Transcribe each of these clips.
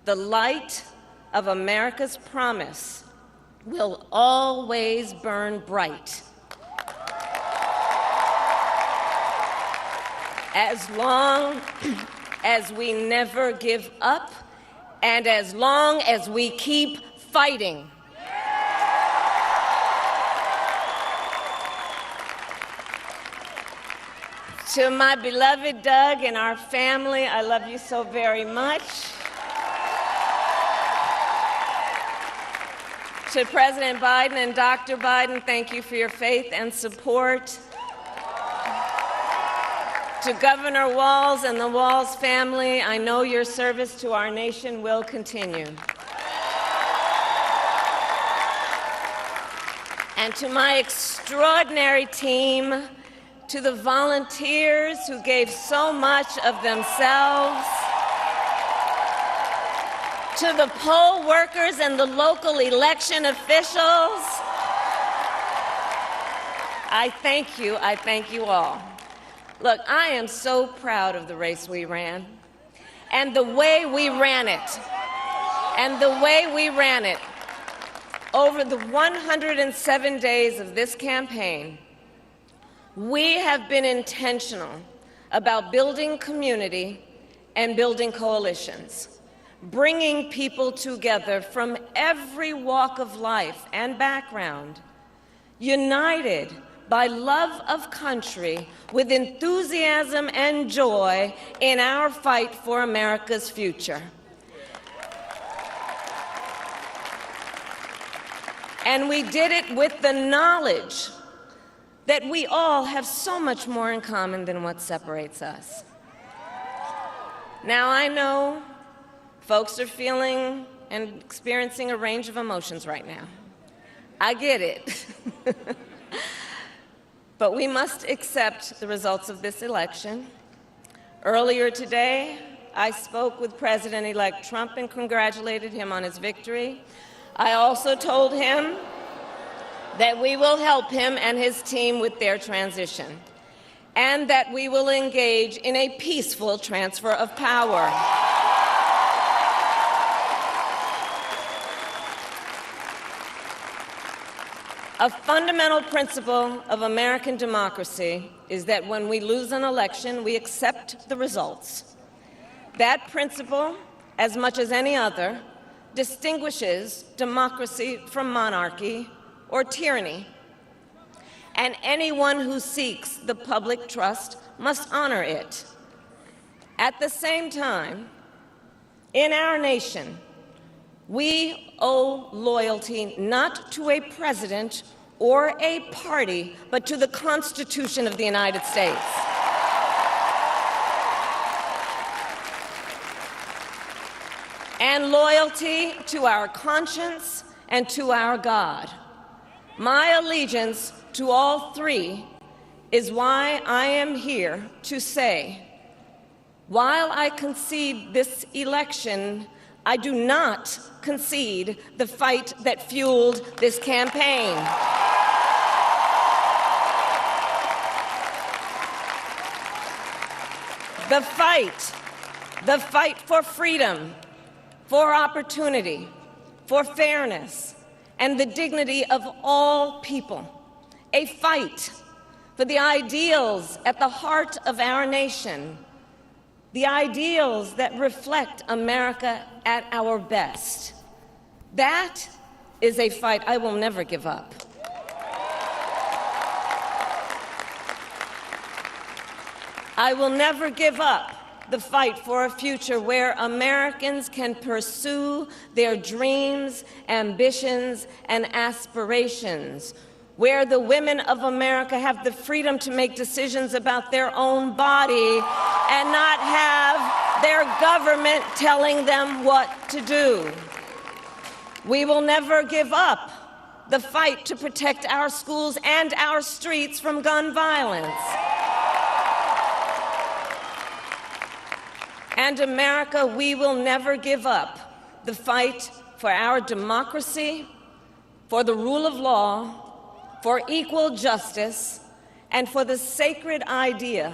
The light of America's promise will always burn bright. As long as we never give up, and as long as we keep fighting. To my beloved Doug and our family, I love you so very much. To President Biden and Dr. Biden, thank you for your faith and support. To Governor Walz and the Walz family, I know your service to our nation will continue. And to my extraordinary team, to the volunteers who gave so much of themselves, to the poll workers and the local election officials, I thank you all. Look, I am so proud of the race we ran, and the way we ran it, Over the 107 days of this campaign, we have been intentional about building community and building coalitions, bringing people together from every walk of life and background, united by love of country with enthusiasm and joy in our fight for America's future. And we did it with the knowledge that we all have so much more in common than what separates us. Now, I know folks are feeling and experiencing a range of emotions right now. I get it. But we must accept the results of this election. Earlier today, I spoke with President-elect Trump and congratulated him on his victory. I also told him that we will help him and his team with their transition, and that we will engage in a peaceful transfer of power. A fundamental principle of American democracy is that when we lose an election, we accept the results. That principle, as much as any other, distinguishes democracy from monarchy or tyranny. And anyone who seeks the public trust must honor it. At the same time, in our nation, we owe loyalty not to a president or a party, but to the Constitution of the United States. And loyalty to our conscience and to our God. My allegiance to all three is why I am here to say, while I concede this election, I do not concede the fight that fueled this campaign. The fight for freedom, for opportunity, for fairness, and the dignity of all people. A fight for the ideals at the heart of our nation, the ideals that reflect America at our best. That is a fight I will never give up. I will never give up the fight for a future where Americans can pursue their dreams, ambitions, and aspirations, where the women of America have the freedom to make decisions about their own body and not have their government telling them what to do. We will never give up the fight to protect our schools and our streets from gun violence. And America, we will never give up the fight for our democracy, for the rule of law, for equal justice, and for the sacred idea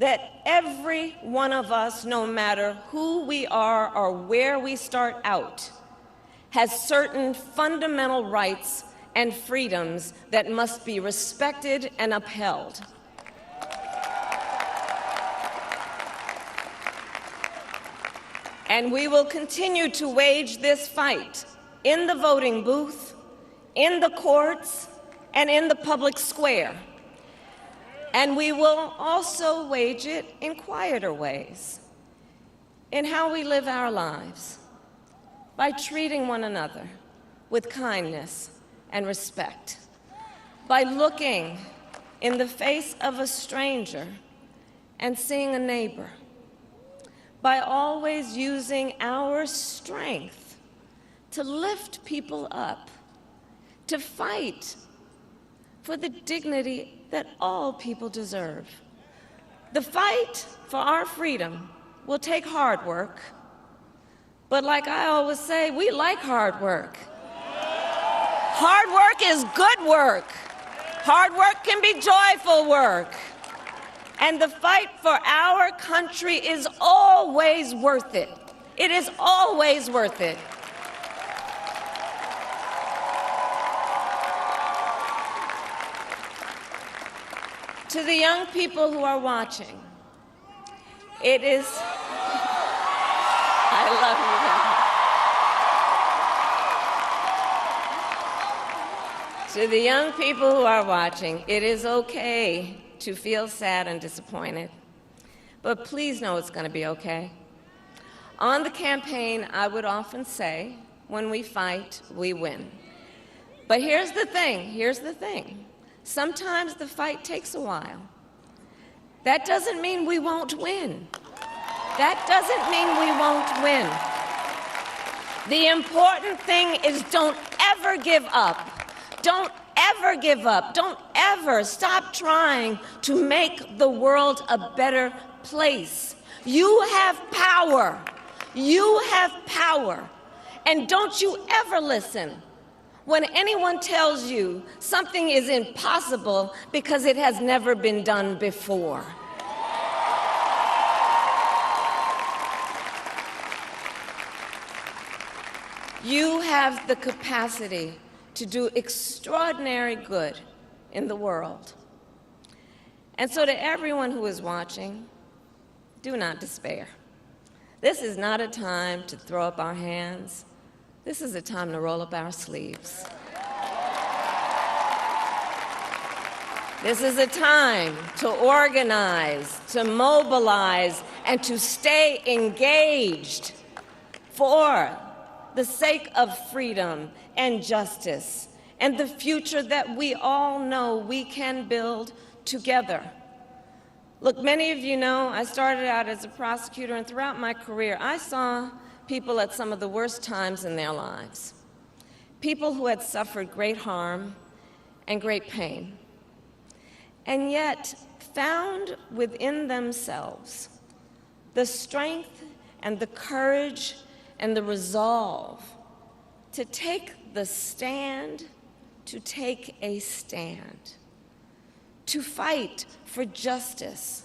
that every one of us, no matter who we are or where we start out, has certain fundamental rights and freedoms that must be respected and upheld. And we will continue to wage this fight in the voting booth, in the courts, and in the public square. And we will also wage it in quieter ways, in how we live our lives, by treating one another with kindness and respect, by looking in the face of a stranger and seeing a neighbor, by always using our strength to lift people up, to fight for the dignity that all people deserve. The fight for our freedom will take hard work, but like I always say, we like hard work. Hard work is good work. Hard work can be joyful work. And the fight for our country is always worth it. It is always worth it. To the young people who are watching, it is, I love you. To the young people who are watching, it is okay to feel sad and disappointed, but please know it's going to be okay. On the campaign, I would often say, when we fight, we win. But here's the thing. Sometimes the fight takes a while. That doesn't mean we won't win. That doesn't mean we won't win. The important thing is don't ever give up. Don't ever give up. Don't ever stop trying to make the world a better place. You have power. You have power. And don't you ever listen when anyone tells you something is impossible because it has never been done before. You have the capacity to do extraordinary good in the world. And so to everyone who is watching, do not despair. This is not a time to throw up our hands. This is a time to roll up our sleeves. This is a time to organize, to mobilize, and to stay engaged for the sake of freedom and justice and the future that we all know we can build together. Look, many of you know I started out as a prosecutor, and throughout my career, I saw people at some of the worst times in their lives, people who had suffered great harm and great pain, and yet found within themselves the strength and the courage and the resolve to take the stand, to take a stand, to fight for justice,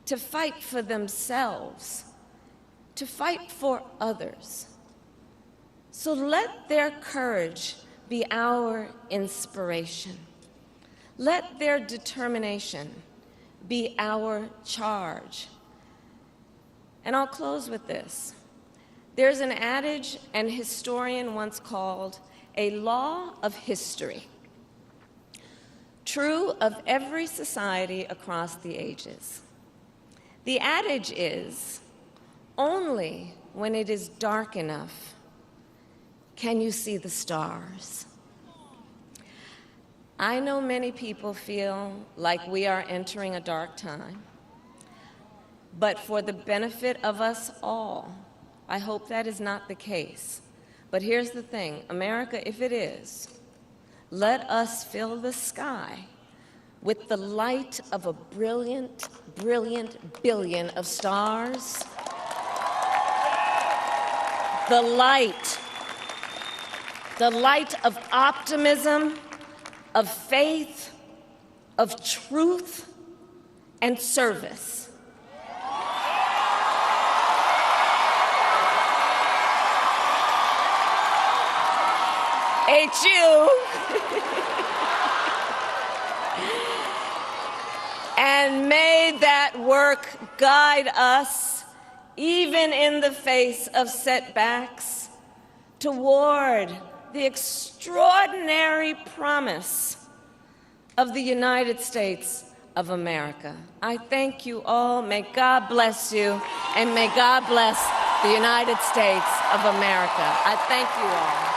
to fight for themselves, to fight for others. So let their courage be our inspiration. Let their determination be our charge. And I'll close with this. There's an adage an historian once called a law of history, true of every society across the ages. The adage is, only when it is dark enough can you see the stars. I know many people feel like we are entering a dark time, but for the benefit of us all, I hope that is not the case. But here's the thing, America, if it is, let us fill the sky with the light of a brilliant, brilliant billion of stars. The light of optimism, of faith, of truth, and service. HU. And may that work guide us, even in the face of setbacks, toward the extraordinary promise of the United States of America. I thank you all. May God bless you, and may God bless the United States of America. I thank you all.